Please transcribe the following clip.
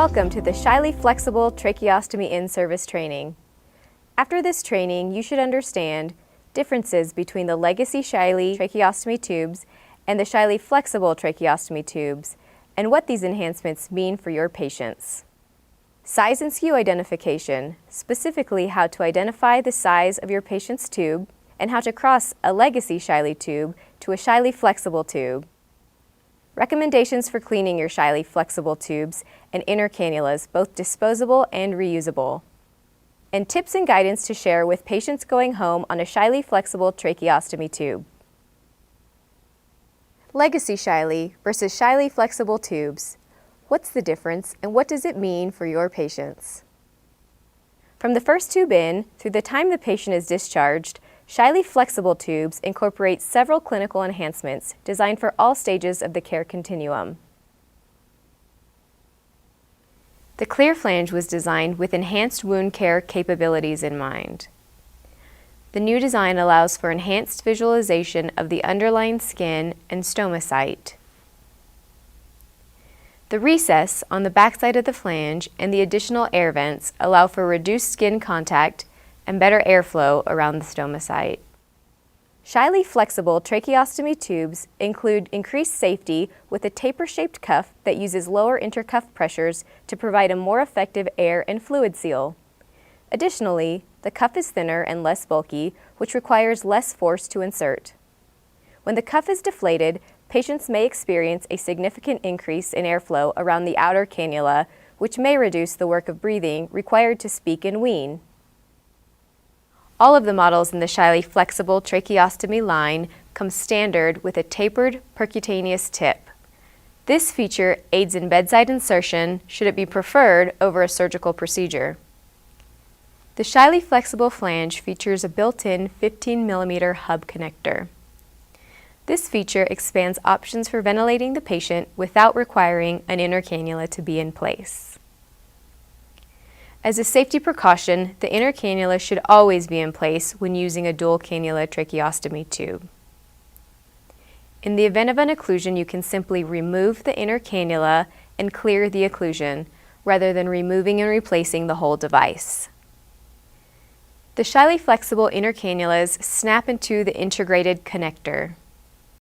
Welcome to the Shiley Flexible Tracheostomy In-Service Training. After this training, you should understand differences between the legacy Shiley tracheostomy tubes and the Shiley Flexible Tracheostomy tubes, and what these enhancements mean for your patients. Size and skew identification, specifically how to identify the size of your patient's tube and how to cross a legacy Shiley tube to a Shiley Flexible tube. Recommendations for cleaning your Shiley Flexible tubes and inner cannulas, both disposable and reusable. And tips and guidance to share with patients going home on a Shiley Flexible Tracheostomy tube. Legacy Shiley versus Shiley Flexible tubes. What's the difference and what does it mean for your patients? From the first tube in through the time the patient is discharged, Shiley Flexible tubes incorporate several clinical enhancements designed for all stages of the care continuum. The clear flange was designed with enhanced wound care capabilities in mind. The new design allows for enhanced visualization of the underlying skin and stoma site. The recess on the backside of the flange and the additional air vents allow for reduced skin contact and better airflow around the stoma site. Shiley Flexible Tracheostomy tubes include increased safety with a taper-shaped cuff that uses lower intercuff pressures to provide a more effective air and fluid seal. Additionally, the cuff is thinner and less bulky, which requires less force to insert. When the cuff is deflated, patients may experience a significant increase in airflow around the outer cannula, which may reduce the work of breathing required to speak and wean. All of the models in the Shiley Flexible Tracheostomy line come standard with a tapered percutaneous tip. This feature aids in bedside insertion should it be preferred over a surgical procedure. The Shiley Flexible flange features a built-in 15mm hub connector. This feature expands options for ventilating the patient without requiring an inner cannula to be in place. As a safety precaution, the inner cannula should always be in place when using a dual cannula tracheostomy tube. In the event of an occlusion, you can simply remove the inner cannula and clear the occlusion, rather than removing and replacing the whole device. The Shiley Flexible inner cannulas snap into the integrated connector.